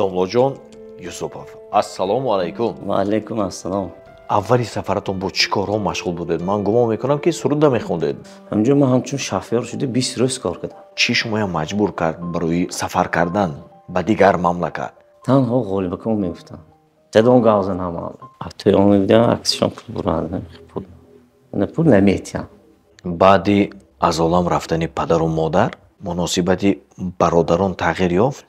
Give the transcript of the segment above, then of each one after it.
Домлоҷон Юсупов, ассалому алайкум. Ва алайкум ассалом. Аввали сафаратон бо чӣ корҳо машғул будед? Ман гумон мекунам ки суруда мехондед. Ҳамҷо ман ҳамчун шофёр шуда 20 рӯз кор кардам. Чӣ шумоя маҷбур кард барои сафар кардан ба дигар мамлакат? Танҳо ғолибакон мегуфтанд. Ҷадон гавза намад. Атои он мегуфтанд аксишон пул бурад. Пул. Не пул наметиям. Баъди аз олам рафтани падару модар муносибати бародарон тағйир ёфт?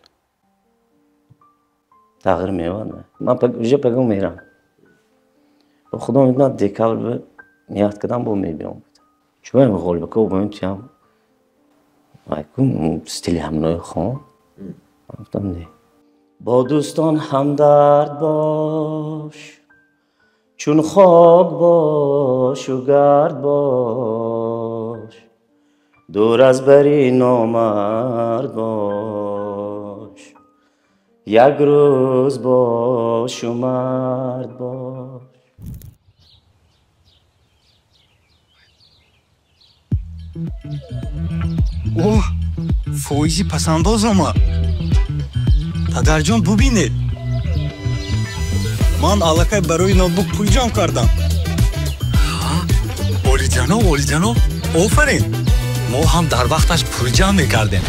Тағйир меёбад. Ман уже пагон мерам. Худо медонад декабр ният кардам бо мебиём. Чӯ ғолибако боён тиям. Айкум стили ҳамнои хон. Гуфтам не. با دوستان همدرد باش چون خاک باش و گرد باش دور از بری نامرد باش یک روز باش و مرد باش اوه فویزی پسنداز آمد پدرجان ببینید من аллакай барои ноутбук пул ҷамъ кардам. олиҷаноб офарин. мо ҳам дар вақташ пул ҷамъ мекардем.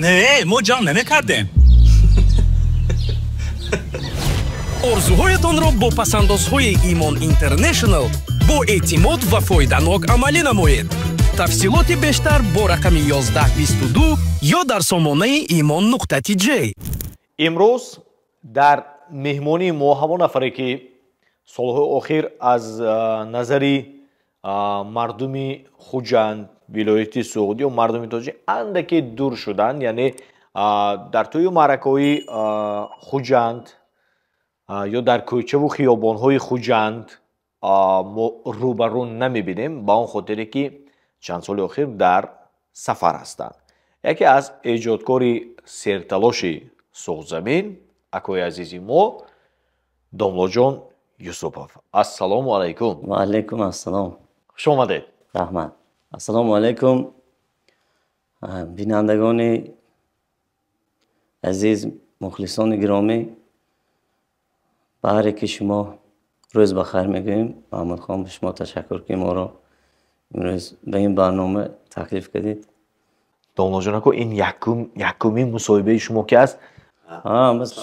не мо ҷамъ намекардем. орзуҳоятонро бо пасандозҳои Имон International бо эътимод ва фоиданок амалӣ намоед. тафсилоти бештар бо рақами 1122 ё дар сомонаи imon.tj. имрӯз дар меҳмонии мо ҳамон нафаре ки солҳои охир аз назари мардуми хуҷанд вилояти суғдию мардуми тоҷик андаке дур шуданд, яъне дар тӯю маъракаҳои хуҷанд ё дар кӯчаву хиёбонҳои хуҷанд мо рӯбарӯ намебинем, ба он хотире ки чанд соли охир дар сафар ҳастанд. яке аз эҷодкори серталоши суғзамин акои азизи мо Домлоҷон Юсупов, ассалому алайкум. Ва алайкум ассалом. хуш омадед. раҳмат. Ассалому алайкум бинандагони азиз, мухлисони гиромӣ, ба ҳаре ки шумо рӯз ба хайр мегӯем. Маҳмудхон, ба шумо ташаккур ки моро имрӯз ба ин барнома таклиф кардед. Домлоҷонако, ин якумин мусоҳибаи шумо ки аст.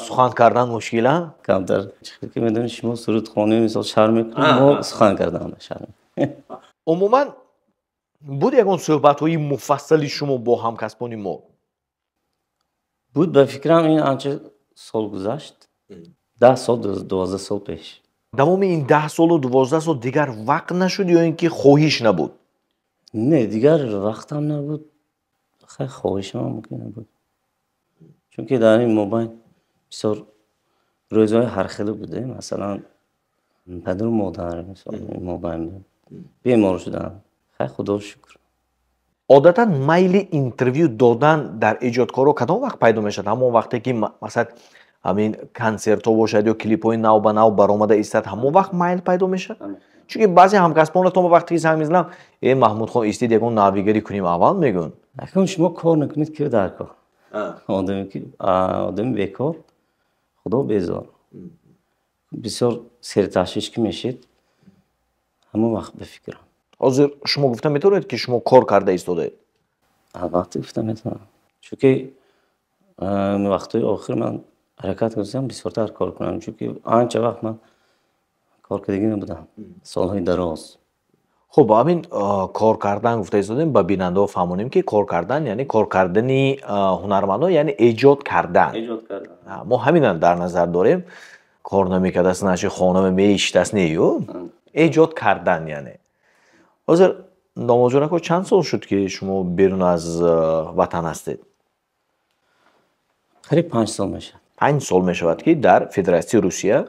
сухан кардан мушкила? камтар чӣ ки медонед шумо сурудхони мисол шарм мекунед, мо сухан кардан шарм. умуман буд ягон суҳбатҳои муфассали шумо бо ҳамкасбони мо? буд, ба фикрам ин анча сол гузашт. 10 сол 12 сол пеш. давоми ин 10 солу 12 сол дигар вақт нашуд ё ин ки хоҳиш набуд? не, дигар вақтам набуд. хай хоҳишам мумкин набуд. чунки дар ин мобайн бисёр рӯзҳои ҳархеле буде. масалан падару модар мисол ин мобайн бемор шуданд. хай худо шукр. одатан майли интервю додан дар эҷодкорро кадом вақт пайдо мешавад? ҳамон вақте ки масалан ҳамин консертҳо бошад ё клипҳои нав ба нав баромада истад, ҳамон вақт майл пайдо мешавад? чунки баъзе ҳамкасбонатон ба вақте ки занг мезанам, маҳмудхон истед ягон навигари кунем аввал мегӯн. акун шумо кор накунед киё дар кор. одами бекор худо безор. бисёр серташвиш ки мешед ҳамон вақт бификрам. ҳозир шумо гуфта метавонед ки шумо кор карда истодед? албатта гуфта метавонам. чунки вақтҳои охир ман ҳаракат кардам бисёртар кор кунам, чунки анча вақт ман кор кардагӣ набудам, солҳои дароз. хуб, ҳамин кор кардан гуфта истодем, ба бинандаҳо фаҳмонем ки кор кардан яъне кор кардани ҳунармандон, яъне эҷод кардан. мо ҳамина дар назар дорем. кор намекардаст наши хонаме меишитаст не ё? эҷод кардан яъне. ҳозир Домлоҷонако, чанд сол шуд ки шумо берун аз ватан ҳастед? қариб 5 сол мешавад. 5 сол мешавад ки дар Федератсияи Русия.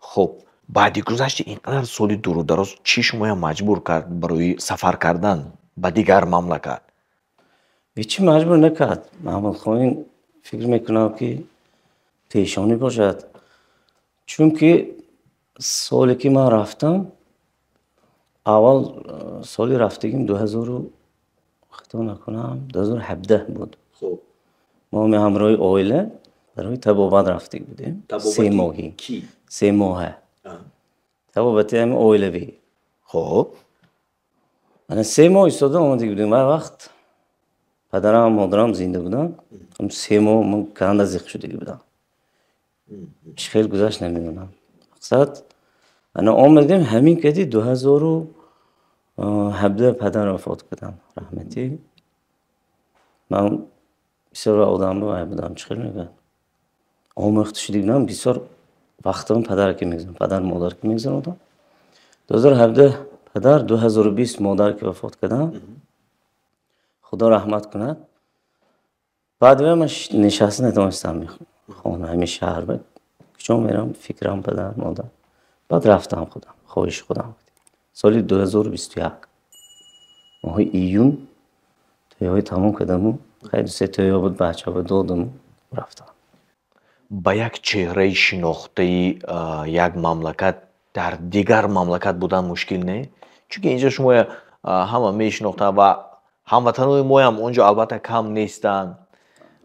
хуб, баъди гузашти инқадар соли дуру дароз чӣ шумоя маҷбур кард барои сафар кардан ба дигар мамлакат? ҳечӣ маҷбур накард. маҳмудхон, фикр мекунам ки пешонӣ бошад. чунки соле ки ман рафтам, аввал соли рафтагим 2017 буд. мо ما همراه اویله برای تبابت رفته بودیم 3 ماهی کی 3 ماهه تبابت هم اویلوی خب من 3 ماه ایستاده آمده بودیم و وقت پدرم مادرم زنده بودن 3 ماه من کنده زیخ شده بودم چه خیلی گذشت نمیدونم مقصد انا آمدیم همین کدی 2017 پدر وفات کردن رحمتی من بسیار آدم رو بودم چه خیلی میگن آموخت شده بودم بسیار وقتم پدر که میگذارم پدر مادر که میگذارم 2017 پدر 2020 مادر که وفات کردن خدا رحمت کند بعد من نشست نتونستم خانه همین شهر بود چون میرم فکرم پدر مادر بعد رفتم خودم خواهش خودم سال 2021 ماه ایون تویای تمام کردم خیلی 3 تویا بود بچه بود دادم رفتم با یک چهره شناخته یک مملکت در دیگر مملکت بودن مشکل نه چون اینجا شما همه میشناختن و هموطنان ما هم اونجا البته کم نیستن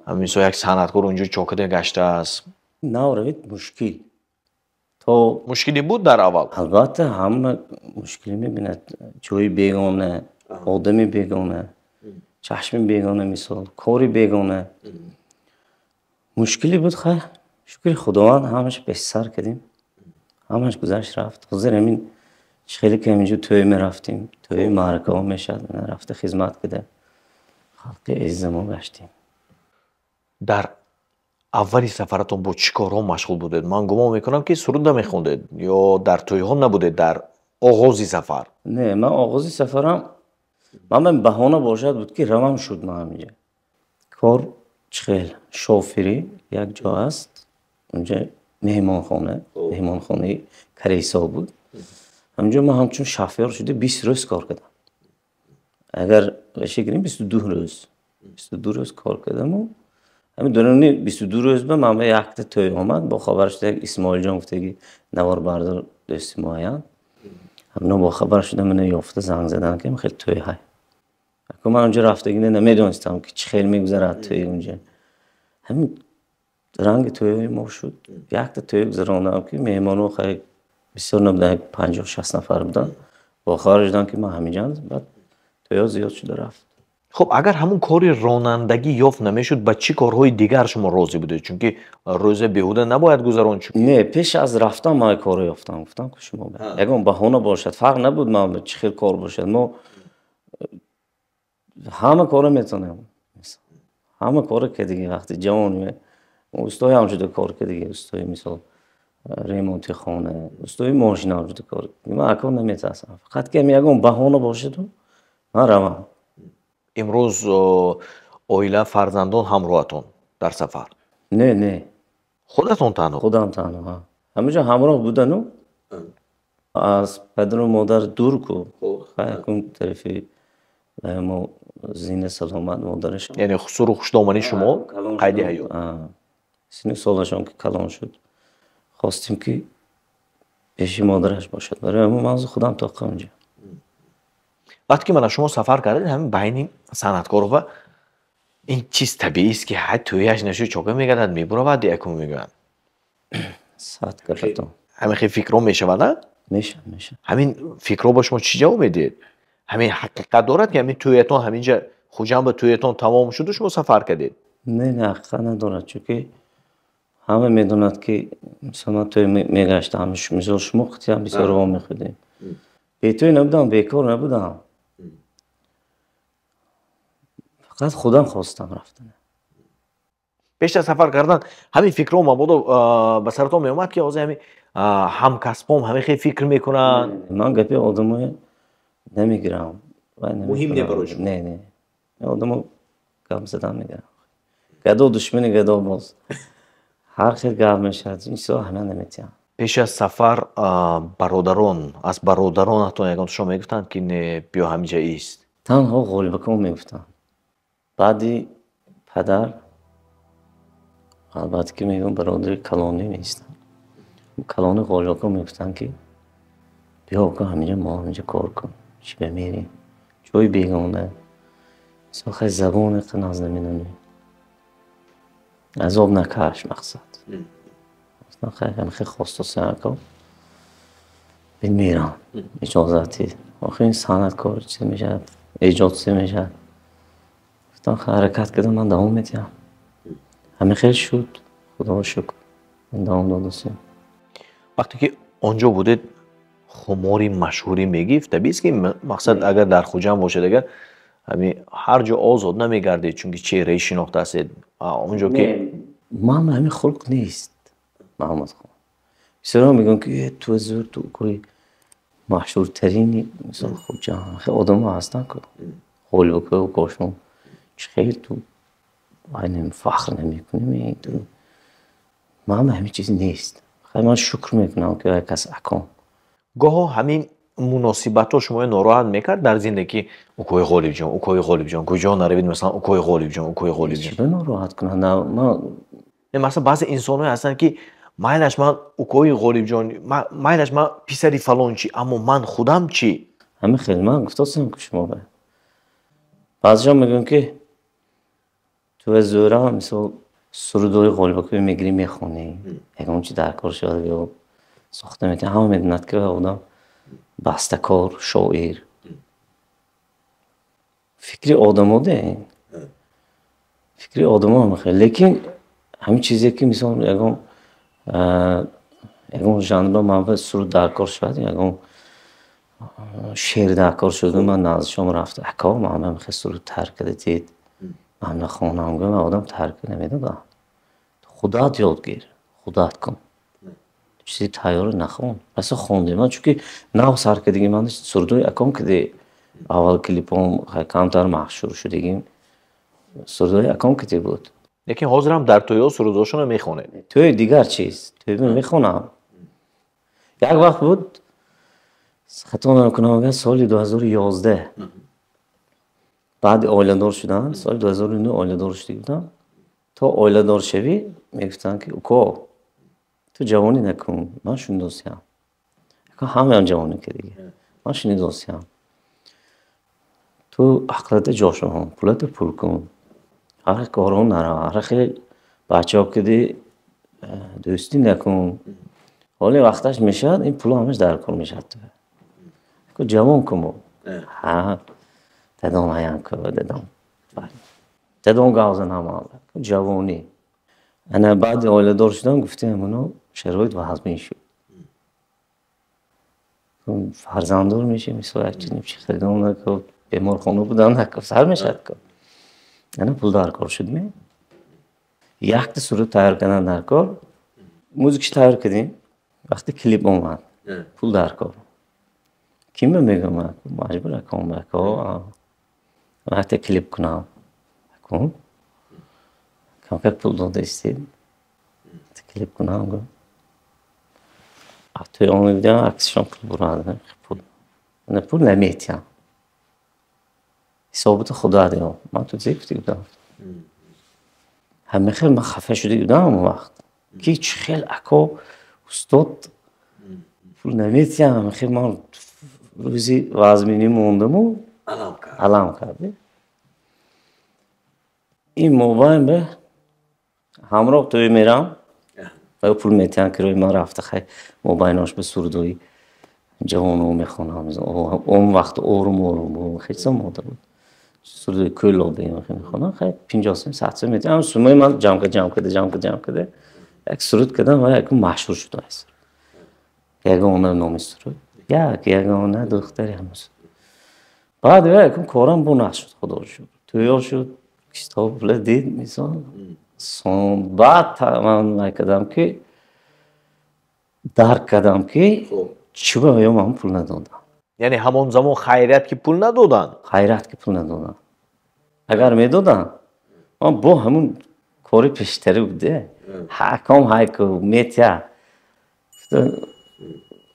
مثلا یک صنعتگر اونجا چاکده گشته است نه روید مشکل تو مشکلی بود در اول البته همه مشکلی میبیند جوی بیگانه آدمی بیگانه چشم بیگانه مثال کاری بیگانه مشکلی بود خیلی شکر خداوند همش به سر کردیم همش گذشت رفت حاضر همین خیلی که همینجا توی میرفتیم توی معرکه ها میشد رفته خدمت کده خلق عزیز ما گشتیم در اولی سفرتون با چی کارها مشغول بودید من گمان میکنم که سرود نمیخوندید یا در توی ها نبودید در آغازی سفر نه من آغازی سفرم من بهانه باشد بود که روم شد من همینجا کار چخیل شوفری یک جا است اونجا مهمانخانه کریسا بود همینجا من همچون شفیر شده 20 روز کار کردم اگر بشه گریم 22 روز کار کردم و همین دورانی 22 روز به من یک تا توی آمد با خبر شده اسماعیل جان گفته که نوار بردار دوست ما هستند همنا با خبر شده من یافته زنگ زدن که خیلی توی های من اونجا رفتگی نمیدونستم که چه خیلی میگذره توی اونجا همین رنگ توی ما شد یک تا توی گذراندم که مهمانو خیلی بسیار نبودن 50-60 نفر بودن با خبر شدن که من همینجا بعد توی زیاد شده رفت خب اگر همون کاری رانندگی یافت نمیشد با چی کارهای دیگر شما راضی بودید چون که روز بیهوده نباید گذران چون نه پیش از رفتم من کارو یافتم گفتم که شما اگه بهونه باشد فرق نبود من چه خیلی کار باشد ما همه کارو میتونم همه کارو که دیگه وقتی جوان استای هم شده کار که دیگه استای مثلا ریمونت خانه استای ماشین هم شده کار من اکو نمیترسم فقط که میگم بهونه باشد من روم امروز اویله فرزندان همراهتون در سفر نه خودتون تنها خودم تنها همینجا همراه بودن و از پدر و مادر دور کو خیلی طرفی ما زین سلامت مادرش یعنی خسور خوشدامنی شما قیدی حیات سینی سالشان که کلان شد خواستیم که پیشی مادرش باشد برای همون منظور خودم تا اونجا وقتی که من شما سفر کردید همین بین صنعتکار و این چیز طبیعی است که حد تویش نشو چوکه میگردد میبره و دیگه میگن ساعت کردم همین خیلی فکر رو میشه نه؟ میشه همین فکر رو با شما چی جواب میدید؟ همین حقیقت دارد که همین تویتون همینجا خوجم به تویتون تمام شد و شما سفر کردید؟ نه حقیقت ندارد چون که همه میدوند که مثلا توی میگشت همش مثل شما خطی هم بسیار رو میخودیم به توی نبودم بیکار نبودم فقط خودم خواستم رفتن پیش از سفر کردن همین فکر رو مبادا به سرتون میومد که همین هم کسبام همین خیلی فکر میکنن من گپی آدمای نمیگیرم مهم نبروش نه آدمو کم زدن میگیرم گدا دشمنی گدا باز هر خیلی گرم میشد این سا همه نمیتیم پیش از سفر برادران از برادرانتون یکان شما میگفتن که نه بیا همینجا ایست تنها غالبکم میگفتن بعدی پدر البته که میگم برادر کلانی نیستن کلانی غالبکم میگفتن که بیا که همینجا ما همینجا کار کن چی بمیریم جای بیگانه مثلا خیلی زبان قناز نمیدونی عذاب نکش مقصد اصلا خیلی خواسته سنکا بین میرم اجازتی آخه این صنعتکار چی میشه ایجاد چی میشه اصلا حرکت کردم من دوام میدیم همه خیلی شد خدا رو شکر من دوام دادستیم. وقتی که آنجا بودید خماری مشهوری میگیفت طبیعیست که مقصد اگر در خوجا باشد اگر همین هر جا آزاد نمیگردید چون که چهره شناخته هستید اونجا که من همین خلق نیست محمد خان بسیار میگن که تو زور تو کوی مشهورترین مثلا خوجا خیلی آدم ها هستن که خول بکه و کاشون خیلی تو این فخر نمیکنیم تو من همین چیز نیست خیلی من شکر میکنم که کس اکام گاه همین مناسبت ها شما ناراحت میکرد در زندگی اوکوی غالب جان کجا نروید مثلا اوکوی غالب جان چرا ناراحت کنن من مثلا بعضی انسان‌ها هستن که مایلش من اوکوی غالب جان مایلش من پسری فلان چی اما من خودم چی همین خیلی من گفتم که شما بعضی‌ها میگن که تو زورا مثلا سرودای غالبکوی میگیری میخونی اگه اون چی در کار شده یا ساخته میکنه همه میدونند که آدم بسته‌کار شاعر فکری آدم ده فکری آدم ها میخواه لیکن همین چیزی که مثلا اگه ژانر من سرود در کار شد اگه شعر در کار شده من نازشم رفته اکا من میخواه سرود ترک دید من نخونم گفتم آدم ترک نمیدادم خودت یادگیر خودت کن چیزی تیار نخون اصلا خوندیم من چون که نو سر کردیم من سرودای اکام کردی اول کلیپم کمتر مشهور شدیم سرودای اکام کردی بود لیکن حاضر هم در توی سروداشون میخونه توی دیگر چیز توی میخونم یک وقت بود خطا نکنم سال 2011 بعد آیله دار شدن سال 2009 آیله دار شدیم تا آیله دار شوی میگفتن که اوکا تو جوانی نکن من شون دوستیم همه هم جوانی که دیگه من شونی دوستیم تو اقلت جاشو هم پولت پول کن هر کارون نرا هر خیلی بچه ها کدی دوستی نکن حالی وقتش میشد این پول همش در کار میشد تو جوان کن ها دادم هایان که دادم گازن هم جوانی انا بعد آیله دار شدم گفتیم منو شرایط وضعی شد فرزنددار میشه مثلا یک چیزی میشه خیلیدم نکه بیمار خانه بودن نکه سر میشد که انا پول در کار شد می یک سرود تیار کردن در کار موزیکش تیار کردیم وقتی کلیپ اومد پول در کار کیم میگم من مجبور کنم که وقتی کلیپ کنم کن که پول داده استید کلیپ کنم گفت توی اون ویدیو عکسشون پول براده پول من پول نمیتیم حسابت خدا دیم من تو زیفتی بودم همه خیلی من خفه شده بودم اون وقت که چه خیلی اکا استاد پول نمیتیم همه خیلی من روزی وزمینی موندم و علم کرده این موبایل به همراه توی میرم و پول میتیم که روی من رفته خیلی موبایلش به سردوی جوانو میخونم اون وقت آروم خیلی سماده بود سردوی کلو بیم میخونم خیلی 50-100 میتیم هم سومای من جمع کرده یک سرود کردم و یک مشهور شده است یک اونه نامی سرود یک اونه دختری همون بعد یک کارم بو نشد خدا رو شد توی شد کتاب دید میسان بعد من کردم که درک کردم که چی باید من پول ندادم یعنی همون زمان خیریت که پول ندادن خیریت که پول ندادن اگر میدادن من با همون کاری پیشتری بوده حکم میتیا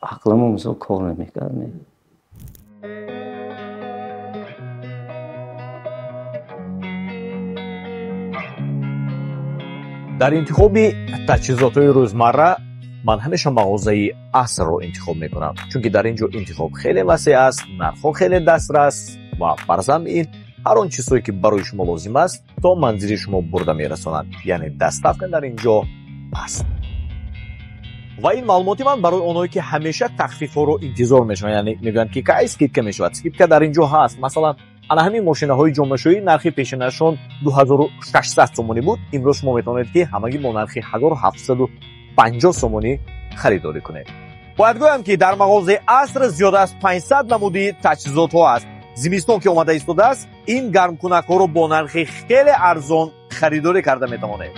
عقلم همون کار نمیکرد در انتخاب تجهیزات روزمره من همیشه مغازه عصر رو انتخاب میکنم چون که در اینجا انتخاب خیلی وسیع است نرخ خیلی دسترس و برزم این ҳар он чизҳое ки барои шумо лозим аст то манзили шумо бурда мерасонад. Яъне даставка дар ин ҷо аст. ва ин маълумоти ман барои онҳое ки ҳамеша тахфифҳоро интизор мешаванд, яъне мегӯянд ки кай скидка мешавад. Скидка дар ин ҷо ҳаст. Масалан, ана ҳамин мошинаҳои ҷомашӯӣ нархи пешинашон 2600 сомонӣ буд. Имрӯз шумо метавонед ки ҳамагӣ бо нархи 1750 сомонӣ харидорӣ кунед. бояд гӯям ки дар мағозаи аср зиёда аз 500 намуди таҷҳизотҳо аст. зимистон ки омада истодааст, ин гармкунакҳоро бо нархи хеле арзон харидорӣ карда метавонед.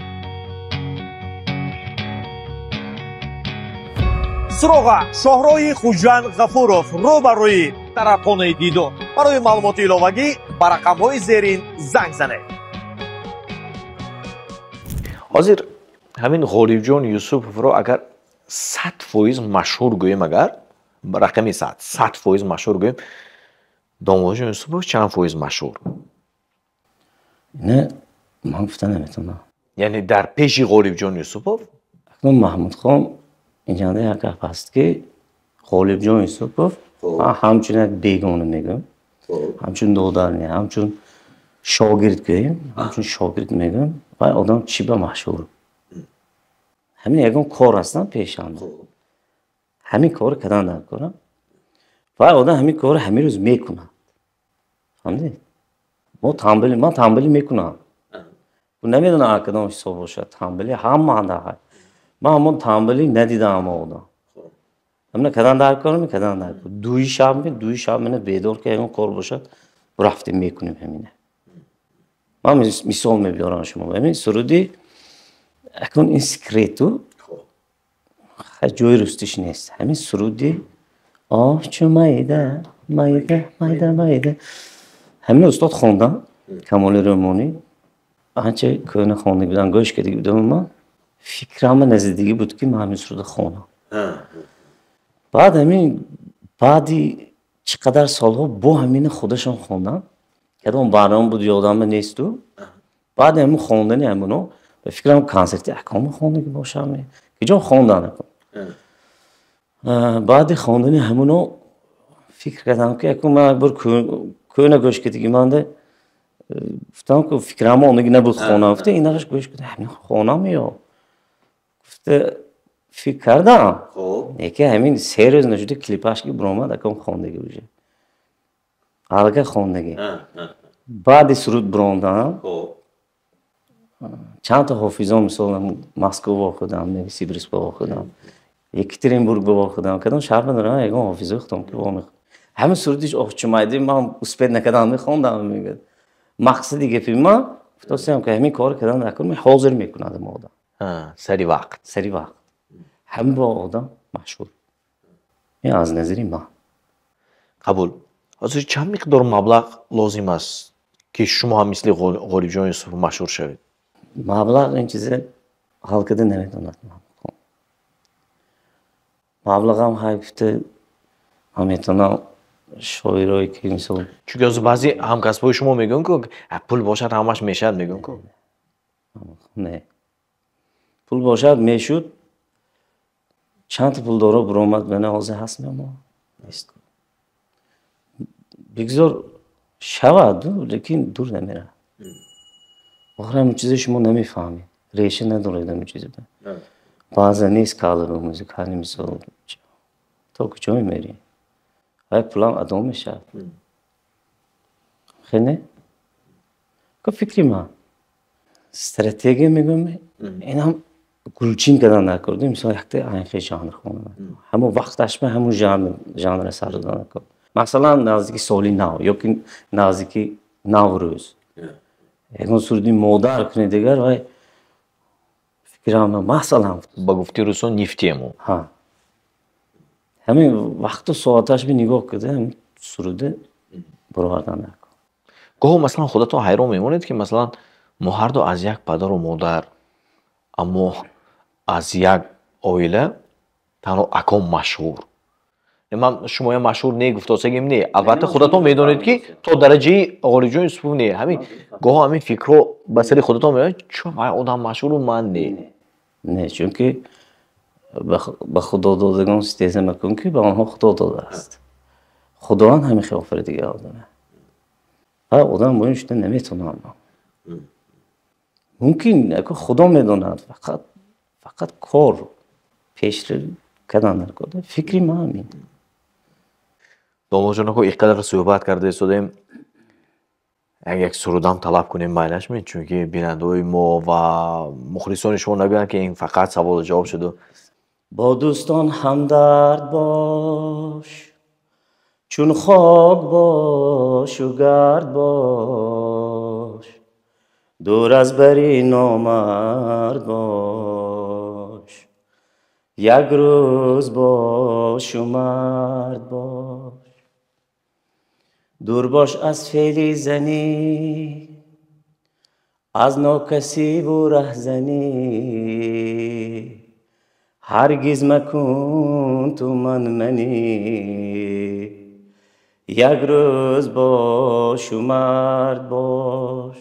суроға шоҳрои Хуҷанд Ғафуров рӯбарӯи тарабхонаи Дидор. барои маълумоти иловагӣ ба рақамҳои зерин занг занед. ҳозир ҳамин Ғолибҷон Юсуповро агар 100% машҳур гӯем, агар рақами 100% машҳур гӯем, Домоҷон Юсупов чанд фоиз машҳур? نه من گفتن نمیتونم. یعنی در پیش غالبجان یوسفوف؟ اکنون محمود خان اینجا یک گپ هست که غالبجان یوسفوف همچون یک بیگانه میگم، همچون دودار نه، همچون شاگرد گویم، همچون شاگرد میگم و آدم چی به مشهور. همین یکم کار هستن پیشان. همین کار کدام نکنم و آدم همین کار همین روز میکنه. فهمیدی؟ من تنبلی میکنم. و نمیدونم کدامش صبح باشد تنبلی همه های. من همون تنبلی ندیدم آدم. همین کدام نکنم کدام نکنم. دوی شب من بیدار که اون کار باشد رفتیم میکنیم همینه. من مثال میبیارم شما. همین سرودی اکن این سکرتو خیلی جوی رستش نیست. همین سرودی آه چه مایده همین استاد خوندن کمال رومانی آنچه کنه خوندگی بودن گوش کردی بودم من فکرم نزدیکی بود که من همین سرود خوندم بعد همین بعدی چقدر سالها با همین خودشون خوندن که اون برنامه بود یادم نیست تو بعد همین خوندنی همونو به فکرم کنسرتی احکام خوندگی باشم که جا خوندن بعد خوندنی همونو فکر کردم که اکنون من اکبر کنه گوش کردی که من ده گفتم که فکرم اونگی نبود خونم گفته این نقش گوش کردی همین خونم یا گفته فکر کردم یکی همین 3 روز نشده کلیپاش که برآمد اکنون خوندگی بوده الگه خوندگی بعد سرود براندم چند تا حافظان مثلا مسکو واخدم سیبریس واخدم یکترینبورگ واخدم کدام شهر ندارم یکم حافظه خودم که با همه سرودیش آخچمایدی من اسپید نکردم میخوندم میگه مقصدی که فیلم گفتم که همین کار کردن نکنم حاضر میکنم آدم سری وقت هم با آدم مشهور این از نظری من قبول حاضر چند مقدار مبلغ لازم است که شما هم مثل غالبجان یوسف مشهور شوید مبلغ این چیزه حال کده نمیدونم مبلغ هم هایفته همیتونم شاعرایی که مثلا چون از بعضی همکسبای شما میگن که پول باشد همش میشد میگن که نه پول باشد میشد چند پول داره برآمد به نهازه هست ما نیست بگذار شود لیکن دور نمیره آخر همون چیزی شما نمیفهمی ریشه نداره همون چیزی بعضا نیست کالر و موزیکالی مثلا تو کجا میری های پولم ادام میشه خیلی نه که فکری من استراتژی میگم این هم گلچین کردن نکردیم مثلا یک تا این خیلی ژانر خوندم همون وقتش به همون ژانر سر دادن نکرد مثلا نزدیکی سالی نو یا که نزدیکی نوروز اون سرودی مادر کنه دیگر های فکرم مثلا با گفتی روسون نفتیمو ها همین وقت و ساعتش به نگاه کرده هم سروده برآوردن نکن گاه مثلا خودتون حیران میمونید که مثلا ما هر دو از یک پدر و مادر اما از یک عائله تنها اکام مشهور من شما یا مشهور نگفت واسگیم نه البته خودتون میدونید که تا درجه غالبجان یوسفوف نه همین گاه همین فکر رو به سری خودتون میاد چون آدم مشهور من نه چون که به خدا دادگان ستیزه میکن که به آنها خدا داده است خداوند همین خیلی آفریدگی آدمه آدم با این شده نمیتونه. ممکن خدا میدوند، فقط کار پیش رو کدام نکنه. فکری ما همین. داماد جان، اینقدر صحبت کرده شدیم، یک سرودم طلب کنیم مایلش می، چون که بیننده‌های ما و مخلصان شما نبینن که این فقط سوال و جواب شده. با دوستان همدرد باش، چون خاک باش و گرد باش، دور از بری نامرد باش، یک روز باش و مرد باش. دور باش از فعلی زنی، از ناکسی و رهزنی، هرگز مکن تو منی، یک روز باش و مرد باش.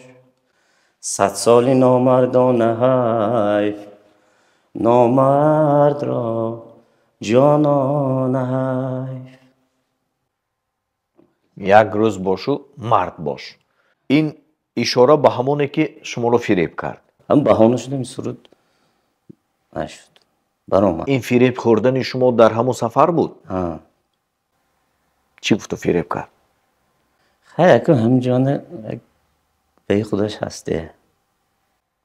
100 سال نامردانه حیف، نامرد را جانان حیف. یک روز باش و مرد باش. این اشاره به همونه که شما رو فریب کرد. هم بهانه شده این سرود نشد برام. این فریب خوردن شما در همون سفر بود؟ چی گفت و فریب کرد؟ خیلی که همینجانه به خودش هسته،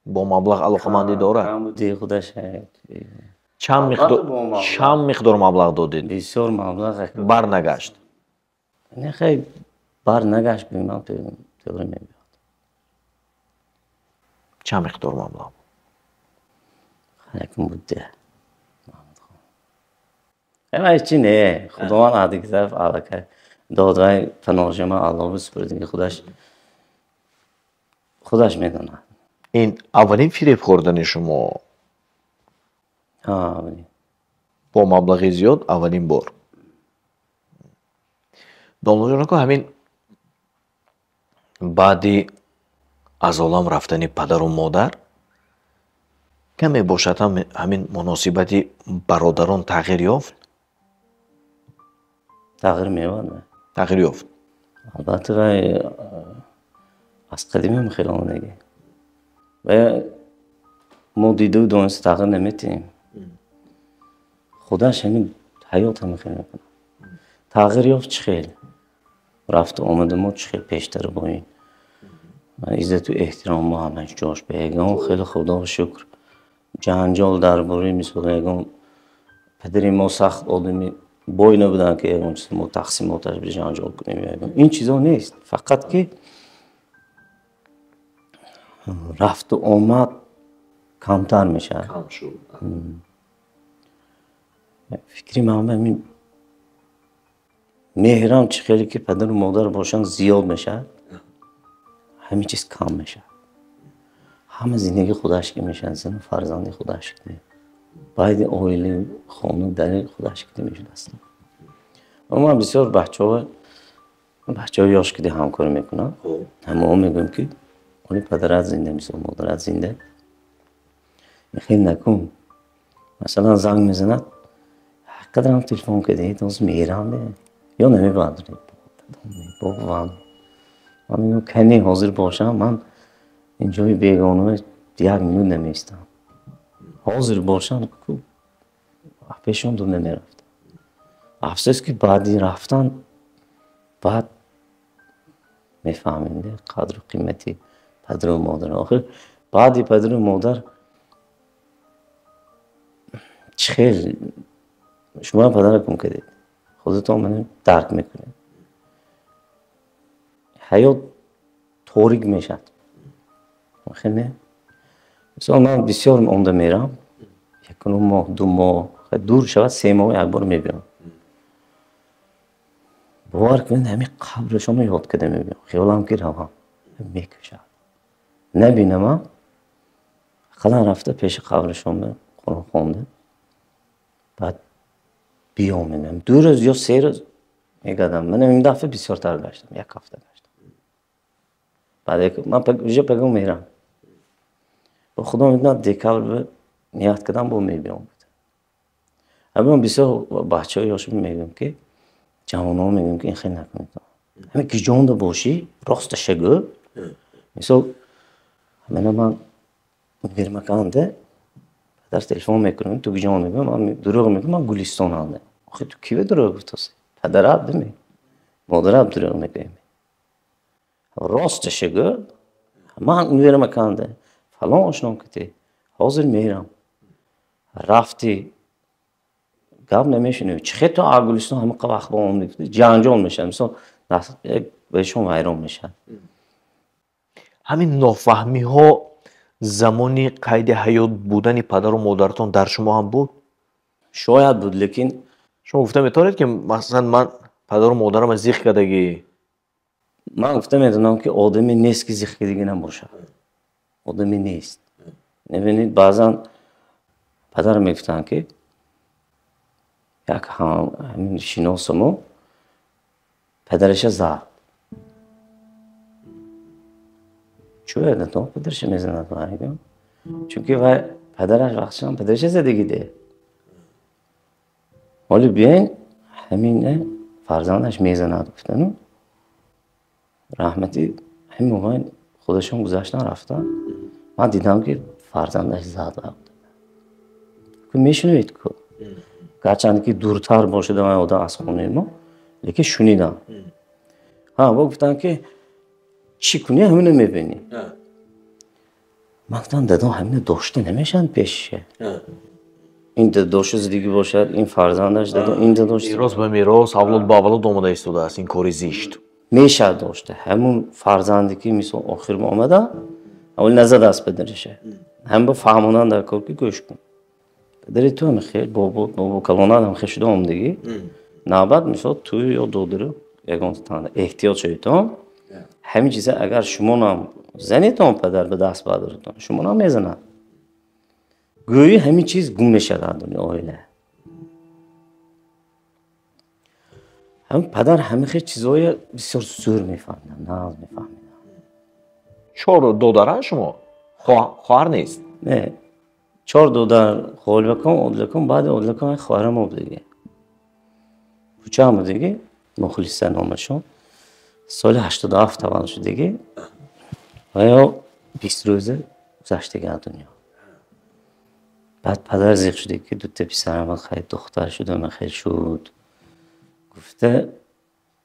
با مبلغ علاقمندی داره؟ همون خودش چند مقدار مبلغ دادید؟ بسیار مبلغ بر نگشت؟ نه خیلی بر نگشت. به من طوری میبید. چند مقدار مبلغ؟ خیلی کم بوده. همه چی نه، خداوند عادی که طرف علاقه دادرای پناهجوی الله بسپرد که خودش میدونه. این اولین فریب خوردن شما؟ اولین. با مبلغ زیاد اولین بار. داماد جان که همین بعدی از عالم رفتن پدر و مادر کمی باشد همین مناسبتی برادران تغییر یافت؟ تغییر می‌یافت. تغییر یافت. البته از قدیم هم خیلی آمدگی و ما دیده و دانست تغییر نمیتیم. خودش همین حیات هم خیلی میکنه. تغییر یافت چه خیلی رفت و آمده ما چه خیلی پیشتر با این عزت و احترام ما همش جاش بیگم. خیلی خدا و شکر جنجال درباره مثل یگم پدری ما سخت آدمی بای نبودن که یگم چیز ما تقسیماتش به جنجال کنیم. این چیزا نیست، فقط که رفت و آمد کمتر میشه. کم شد. فکری من همین مهرم چه خیلی که پدر و مادر باشن زیاد میشه، همین چیز کم میشه. همه زندگی خودش که میشن، زن و فرزند خودش که باید آیله خانه در خودش که میشن اصلا. اما بسیار بچه ها یاش که همکاری میکنن، همه ها میگم که اونی پدرت زنده میشه و مادرت زنده خیلی نکن. مثلا زنگ میزند قدر هم تلفن کده دوست میرم به یا نمیبادره بابا من میگم کنی حاضر باشم، من اینجای بیگانه 1 مینوت نمیستم. حاضر باشم که پیشون دو نمیرفتم. افسوس که بعدی رفتن بعد میفهمینده قدر و قیمتی پدر و مادر. آخر بعدی پدر و مادر چه شما پدر کم کردید خودتون منو درک میکنید. حیات تاریک میشد. خیلی نه مثلا من بسیار عمده میرم 1 ماه 2 ماه دور شود 3 ماه یک بار میبینم. باور کنید همین قبرشون یاد کرده میبینم. خیالم که روان میکشد نبینم. خدا رفته پیش قبرشون قرآن خونده بعد بیامونم 2 روز یا 3 روز میگردم. من این دفعه بسیار تر گشتم، 1 هفته گشتم. بعد من پیغام میرم با خدا میدونم دکابر نیت کردم با میبینم. اما بسیار بچه هایش میگم که جوان ها میگم که این خیلی نکنید همه گیجان باشی راستش گو مثال من میرم مکانده پدر تلفن میکنم تو گیجان میگم من دروغ میگم من گلستان آمدم آخه تو کی به دروغ گفتی پدر عبد می مادر عبد دروغ میگم راستش گو من میرم مکانده فلان آشنام کتی حاضر میرم رفتی گاب نمیشنی چه تو آگولیستان همه قواخ با اون میگفتی جانجان میشن مثلا بهشون ویران میشن همین نافهمی ها زمانی قید حیات بودن پدر و مادرتان در شما هم بود؟ شاید بود لیکن شما گفته میتونید که مثلا من پدر و مادرم از زیخ کردگی من گفته میدونم که آدمی نیست که زیخ دیگه نباشه آدمی نیست نبینید بعضا پدر میگفتن که یک همین شناسمو پدرش زد چوه نتون پدرش میزند باید چونکه و پدرش وقتشان پدرش زدگی ده ولی بیاین همین فرزندش میزند گفتن رحمتی همین موقع خودشون گذاشتن رفتن من دیدم که فرزندش زد بود که میشنوید که گرچند که دورتر باشه من آدم از خونه ما لیکن شنیدم با گفتن که چی کنی همینو میبینی من گفتم دادا همینو داشته نمیشن پیشه این داشته زدگی باشد این فرزندش دادا این داشته میراث به میراث اولاد به اولاد اومده ایستاده است این کاری زشت میشه داشته همون فرزندی که مثلا آخر ما آمده اول نزد است پدرشه هم با فهموندن در کار که گوش کن پدری تو هم خیلی بابا کلانات هم خیلی شده آمدگی نباید مثلا توی یا دودرو یکان تانه احتیاط شدیدم همین چیزا اگر شما نام زنیتون پدر به دست بردارتون شما نام میزنن گویی همین چیز گم میشه در دنیا آیله هم پدر همه خیلی چیزای بسیار زور میفهمیدن ناز میفهمیدن چهار دودره شما خواهر نیست نه 4 دودر خالبکم بعد اولکم خواهرم بود دیگه کوچه هم دیگه مخلص نامشون سال 87 تولد شد دیگه و یا 20 روزه گذشته از دنیا بعد پدر زیخ شده که دو تا پسرم خیلی دختر شد و من خیلی شد گفته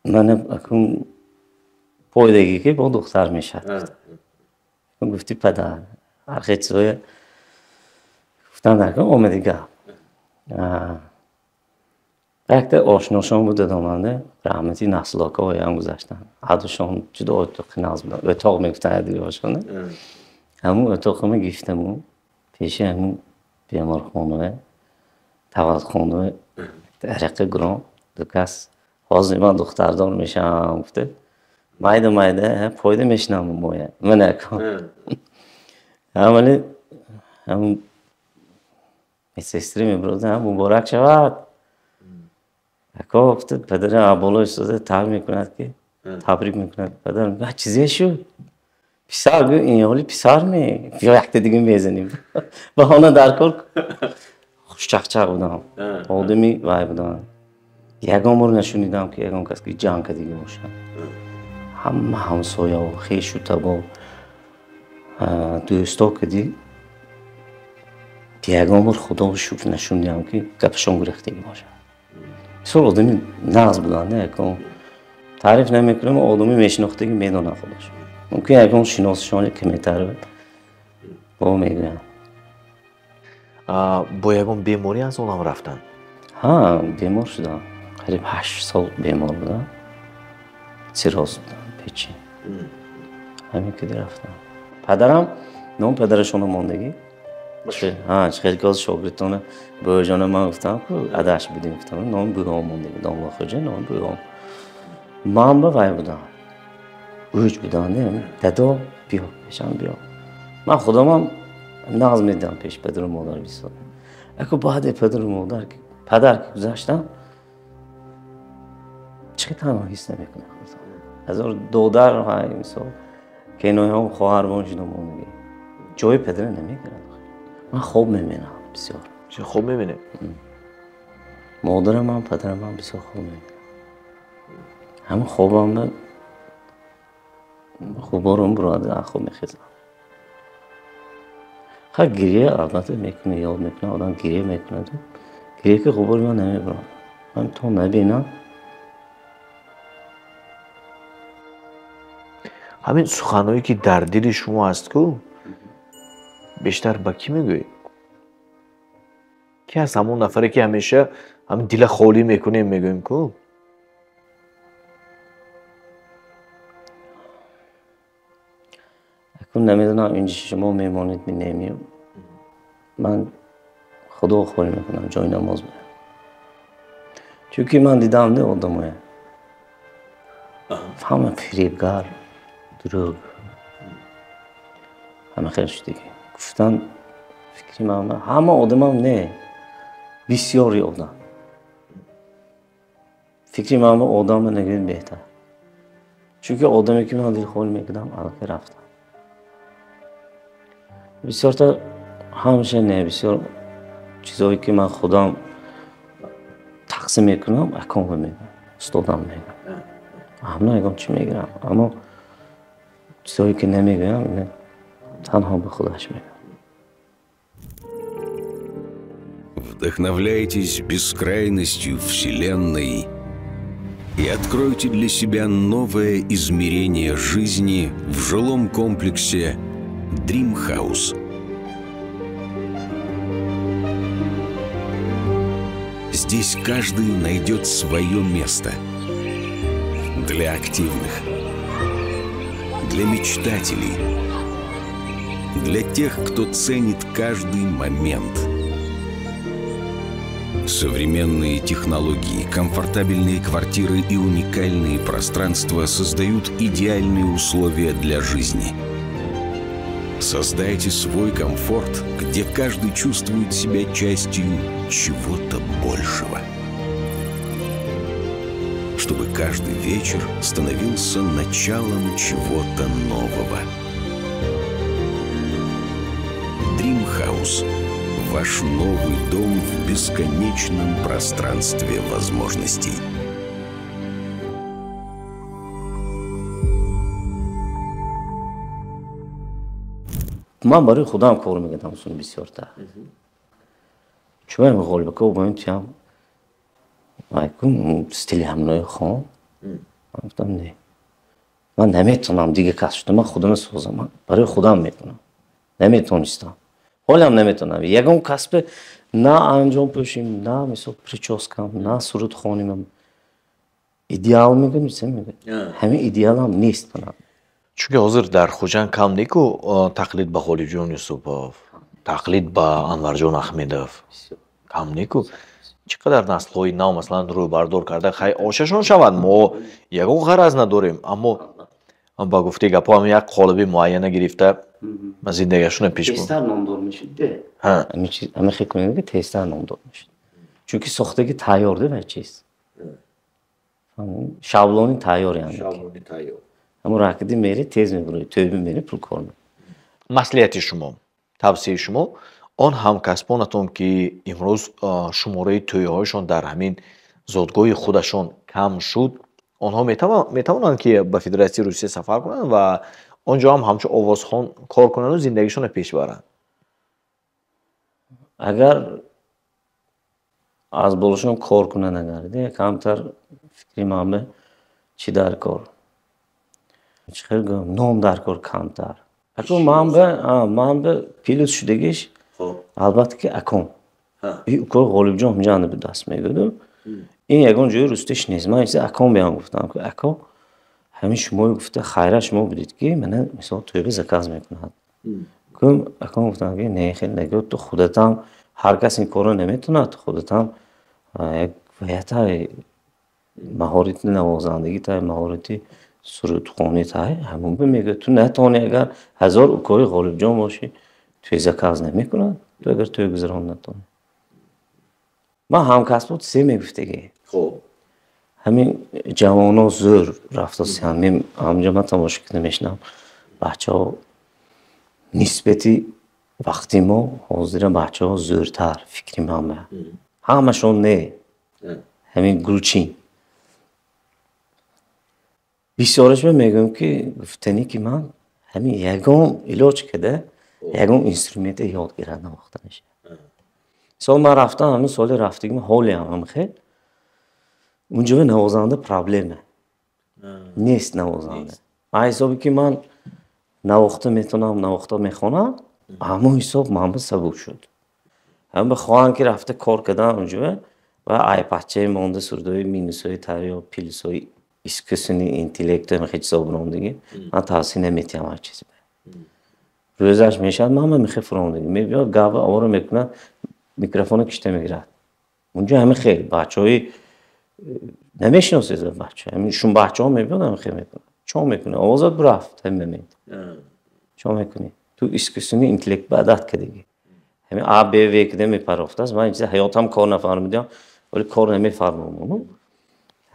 من اکنون پایدگی که با دختر میشد گفتی پدر هر خیلی چیزای گفتم درکن آمده گفت وقت آشناشان بود دامنده رحمتی نسلاکا های هم گذاشتن حدوشان جدا اتاقی ناز بودن اتاق میگفتن دیگه باشانه همون اتاق همه گفتمون پیش همون بیمار خونه تولد خونه درق گرام دو کس حاضر من دختردار میشم گفته مایده پایده میشنم مویه من اکن همونی همون سستری میبروزه هم مبارک شود اکا گفته پدر عبالا استاده میکند که تبریک میکند پدر میگه چیزی شد پسر گوی این حالی پسر می یا وقت دیگه میزنیم بهانه در کار خوش چخچق بودم آدمی وای بودم یکم رو نشونیدم که یکم کسی که جان که دیگه باشن همه همسایه و خیش و تبا دوستا که دی یکم رو خدا و شکر نشوندیم که گپشون گرفتگی باشن بسیار آدمی ناز بودن نه یکم تعریف نمیکنم آدمی میشناختگی میدونه خودش ممکن یکم شناسشان کمیتر با میگویم با یکم بیماری از اونم رفتن ها بیمار شدم قریب 8 سال بیمار بودم سیراز بودم پیچی همین که رفتم پدرم نام پدرشون ماندگی خیلی که از شاگردان بایجان من گفتم که عدش بودیم گفتم نام بویام ماندگی نام خجه نام بویام من با وای بودم اوج بودم نه دادا بیا پیشم بیا من خودم هم ناز میدم پیش پدر و مادر بیستم اگه بعد پدر و مادر پدر که گذاشتم چه تنها حس نمیکنه هزار دودر های مثال که نوعی هم خواهر بانشیدم میگه جای پدر نمیگیرم من خوب میبینم بسیار چه خوب میبینه مادرم هم پدرم هم بسیار خوب میبینم همون خوابم خوبارم براده خواب میخیزم. خیلی گریه البته میکنه یاد میکنه آدم گریه میکنه گریه که غبار من نمیبرم من تو نبینم. همین سخنهایی که در دل شما هست کو بیشتر با کی میگویی؟ کی هست همون نفری که همیشه همین دل خالی میکنیم میگوییم کو؟ اکنون نمیدونم اینجا شما میمانید می نمیم من خدا خوری میکنم جای نماز میرم چونکه من دیدم نه آدمه همه فریبگر دروغ همه خیلی دیگه گفتن فکری من همه آدم هم نه بسیاری آدم فکری من آدم نگید بهتر چونکه آدمی که من دل خوری میکنم الان رفتم بسیار تا همیشه نه بسیار چیزایی که من خودم تقسیم میکنم اکام میگم استادم میگم همه نگم چی میگم اما چیزایی که نمیگم تنها به خودش میگم. Вдохновляйтесь бескрайностью Вселенной и откройте для себя новое измерение жизни в жилом комплексе Dream House. Здесь каждый найдет свое место. Для активных, для мечтателей, для тех, кто ценит каждый момент. Современные технологии, комфортабельные квартиры и уникальные пространства создают идеальные условия для жизни. Создайте свой комфорт, где каждый чувствует себя частью чего-то большего. Чтобы каждый вечер становился началом чего-то нового. Dream House – ваш новый дом в бесконечном пространстве возможностей. من برای خودم کار میگم سون بسیار تا چون من غالب که با این تیم مایکم استیلی همونای خان گفتم نه من نمیتونم دیگه کسشتم من خودم سوزم من برای خودم میکنم نمیتونستم حالم نمیتونم یکم کسب نه انجام پوشیم نه مثلا پریچوسکم نه سرود خونیم ایدئال میگم میگم همین ایدئال هم نیست من چونکه حاضر در خوجان کم نیکو تقلید به غالیبجان یوسفوف تقلید به انورجان احمدوف کم نیکو چقدر نسل‌های نو مثلا رو بردار کرده خیلی آششان شود ما یکم غرض نداریم اما با گفته گپا هم یک قالب معینه گرفته من زندگیشون پیش برم تستر نامدار میشید همه خیلی کنید که تستر نامدار میشید چون که ساختگی تیار ده چیست شابلونی تیار یعنی شابلونی تیار اما راکدی میری تیز میبره توی میری پول کار میکنه مصلحت شما توصیه شما آن همکسبانتون که امروز شماره تویهایشان در همین زادگاه خودشان کم شد آنها میتوانند که به فدراسیون روسیه سفر کنند و آنجا هم همچون آوازخوان کار کنند و زندگیشون پیش برند. اگر از بالاشون کار کنند نگرده کمتر فکری من چی در کار خیلی نام در کار کمتر اکنون من به پیلوت شدگیش البته که اکن این کار غالبجان همجا به دست میگیره این یکان جای روستش نیست من ایسا اکن بیان گفتم که اکن همین شما گفته خیره شما بودید که من مثلا توی زکاز میکنم که اکن گفتم که نه خیلی نگه تو خودت هم هر کس این کار رو نمیتونه تو خودت هم یک ویت مهارت نوازندگی تا مهارتی سرودخوانی تا همون میگه تو نتونی اگر 1000 اوکای غالبجان باشی توی زکاز نمیکنن تو اگر توی گذران نتونی من همکسبات سه میگفته که خب همین جوانا زور رفته همین همجا من تماشا کنه میشنم بچه ها نسبتی وقتی ما حاضر بچه ها زورتر فکری من همشون نه همین گروچین بسیارش میگم که گفتنی که من همین یگام علاج کده یگام اینسترومنت یاد گرفتم وقتانش سال من رفتم همین سال رفتگیم حالی هم خیلی اونجا به نوازنده پرابلمه نیست نوازنده حسابی که من نواخته میتونم نواخته میخونم اما حساب من سبک شد هم به خواهن که رفته کار کردن اونجا و ای بچه مونده سردوی مینوسوی تریا پیلسوی اسکسونی اینتلیکت میخواد صبرندگی من توصیه نمیتونم هر چیزی روزش میشد من میخوام فرندگی میبینم گاو آوار میکنه میکروفون کشته میگیرد اونجا همه خیلی بچهای نمیشناسید بچه همین شون بچه‌ها میبینم خیلی میکنه چون میکنه آوازات برافت هم میمید چون میکنی تو اسکسونی اینتلیکت بعدت کدیگی همین آب به ویکده میپرافت است من اینجا حیاتم کار نفهمیدم ولی کار نمیفهمم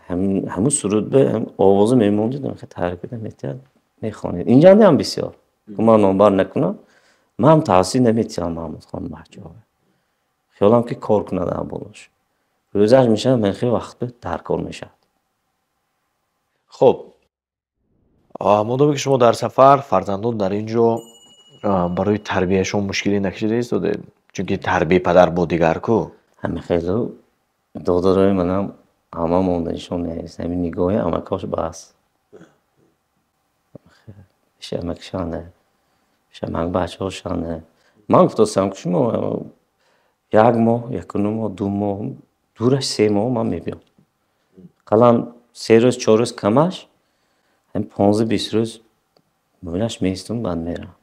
همون سرود به هم آواز میموندید خیلی تحریک نمیتید میخوانید اینجا هم بسیار من نمبر نکنم من هم توصیه نمیتونم محمود خان بچه‌ها خیالم که کار کنه در بالاش روزش میشه من خیلی وقت به در کار میشه خب مادامی که شما در سفر فرزندان در اینجا برای تربیهشون مشکلی نکشیده ایستاده چون که تربیه پدر با دیگر کو همه خیلی دادرای منم همه موندنشون نیست همین نگاه امکاش بس شمکشانه شمک بچه هاشانه من گفتم که شما یک ماه یک ماه دو ماه دورش 3 ماه من میبینم کلان 3 روز 4 روز کمش هم 15-20 روز مولش میستون بعد میرم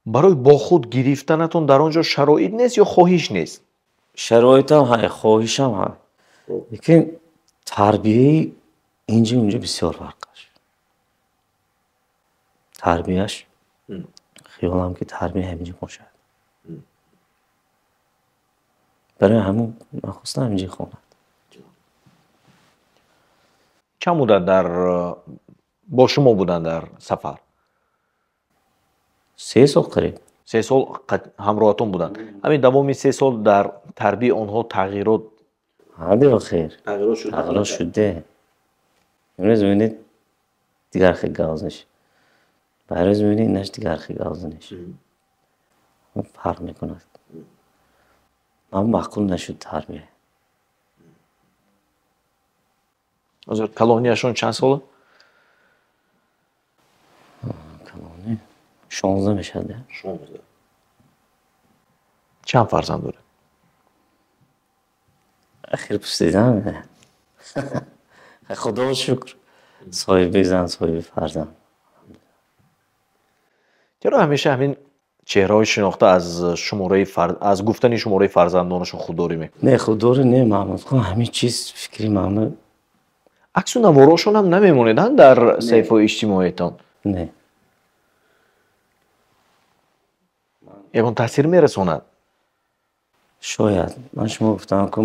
برای با خود گرفتنتون در آنجا شرایط نیست یا خواهش نیست شرایط هم های خواهش هم های لیکن تربیه اینجا اونجا بسیار فرقش تربیهش خیالم که تربیه همینجا باشه برای همون من خواستم اینجا خوند چند مدت در با شما بودن در سفر 3 سال قریب 3 سال همراهتون بودن همین دوام 3 سال در تربیه آنها تغییرات عادی خیر تغییرات شده امروز میبینید دیگر خیلی گازنش بعد میبینید اینش دیگر خیلی گازنش فرق میکنه من معقول نشد تربیه از کلونیشون چند ساله؟ کلونی 16 میشده 16 چند فرزند داره؟ خیلی پوستیدم خدا شکر صاحب زن صاحب فرزند چرا همیشه همین چهره‌های شناخته از از گفتن شماره فرزندانشون خودداری میکنه نه خودداری نه محمود خان همین چیز فکری محمود عکس و نواراشون هم نمیمونیدن در صفحه اجتماعیتان نه یکون تاثیر میرسوند شاید من شما گفتم که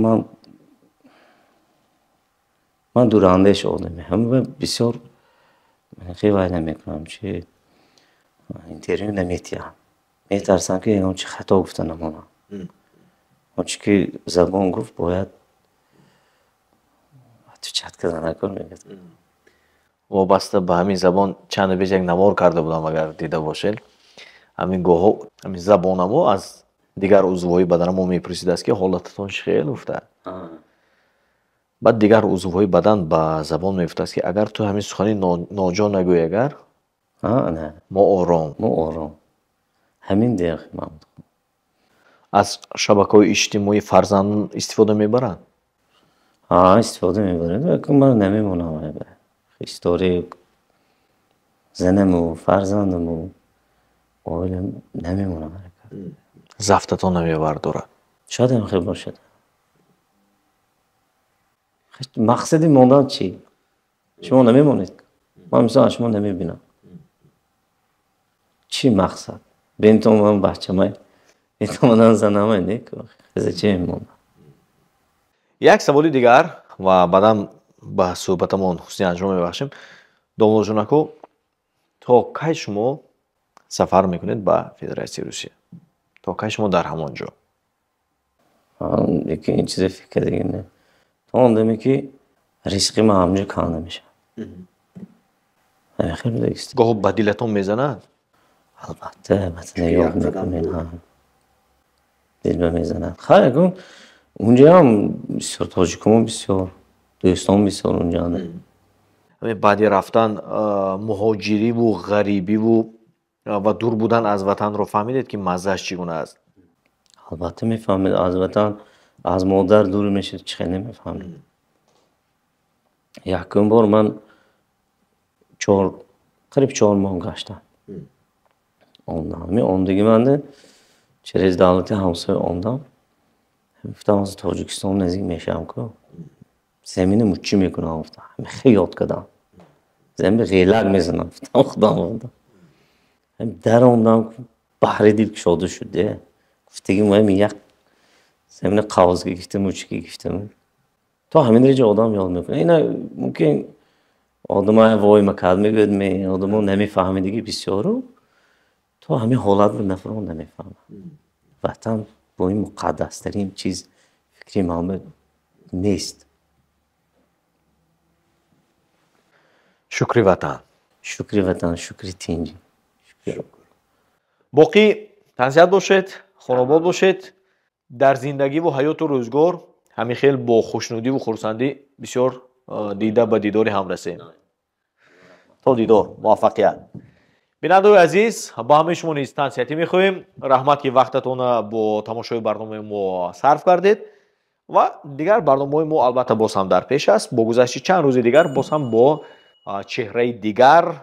من دورنده شدم همه بسیار خیلی وای نمیکنم چه اینترویو نمیتیم میترسم که اون چه خطا گفتنم اون چی که زبان گفت باید تو چت کردن نکن میگد وابسته به همین زبان چند بیش یک نوار کرده بودم اگر دیده باشید همین گوها همین زبانمو از دیگر عضوهای بدنمو میپرسید است که حالتتون خیلی افته بعد دیگر عضوهای بدن به زبان میفته است که اگر تو همین سخنی ناجا نگویی اگر نه ما آرام همین دقیق محمود از شبکه‌های اجتماعی فرزند استفاده میبرن استفاده میبرن ولی من نمیمونم استوری زنمو فرزندمو آیلم نمیمونم زفتتون نمیبرداره شاید هم خیلی باشد مقصدی موندن چی؟ شما نمیمونید من مثلا شما نمیبینم چی مقصد؟ بینتون من بچه مای بینتون من زنم نیک خیلی چی میمونم یک سوالی دیگر و بعدم به صحبتمون حسنی انجام میبخشیم دامنو جونکو تا کی شما سفر میکنید به فدراسیون روسیه تا کی شما در همانجا یکی این چیز فکر دیگه نه تا اون دمی که ریسقی ما همونجا کار نمیشه خیلی دیگه گاه با دلتون میزنند؟ البته یاد میکنین هم دل میزنند. خیلی کن اونجا هم بسیار تاجیکمون بسیار دوستان بسیار اونجا هست. بعدی رفتن مهاجری و غریبی و دور بودن از وطن رو فهمیدید که مزهش چگونه است؟ البته میفهمید از وطن از مادر دور میشید چه نمیفهمید. یکم بار من قریب 4 ماه گشتم. اون دیگه من ده через دولت همسایه اومدم. گفتم از تاجیکستان نزدیک میشم که زمین موچی میکنم. گفتم خیلی یاد کردم. زمین غیلق میزنم. خدا در اومدم بحر دل شده شده. گفتگی مهم یک زمین قواز گرفتم موچی گرفتم. تا همین درجه آدم یاد میکنه. اینا ممکن آدمای وای مکالمه میگه می آدمو نمیفهمه دیگه بسیارو. تو همین حالت رو نفرون نمیفهمه. وطن با این مقدس ترین چیز فکری محمد نیست. شکری وطن. شکری وطن، شکری تینجی. باقی تنسیت باشید، خانواد باشید. در زندگی و حیات و روزگار همین خیلی با خوشنودی و خرسندی بسیار دیده به دیداری هم رسیم. تا دیدار، موفقیت. بیننده عزیز، با همه شما نیز تنسیتی میخواهیم. رحمت که وقتتون با تماشای برنامه ما صرف کردید و دیگر برنامه ما البته باز هم در پیش است. با گذشت چند روز دیگر باز هم با چهره دیگر،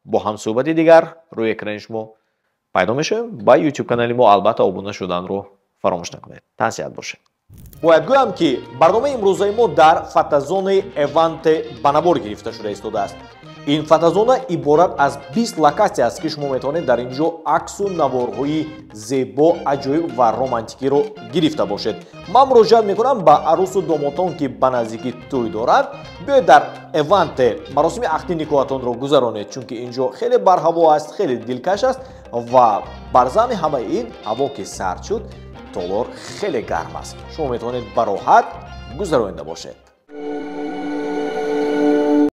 با هم صحبت دیگر روی اکران شما پیدا میشه. با یوتیوب کانال ما البته ابونه شدن رو فراموش نکنید. تنسیت باشید. باید گویم که برنامه امروزه ما در فتزون ایونت بنابور گرفته شده ایستاده است. این فتزون عبارت از 20 لوکاسیا است که شما میتونید در اینجا عکس و نوارهای زیبا، عجایب و رمانتیکی رو گرفته باشید. من مراجعه میکنم به عروس و دامادان که به نزدیکی توی دارند، بیاید در ایونت مراسم عقد نکاحتون رو گذرانید، چون که اینجا خیلی برهوا است، خیلی دلکش است و برزم همه این هوا که سرد شد تالار خیلی گرم است. شما میتونید به راحت گذراننده باشید.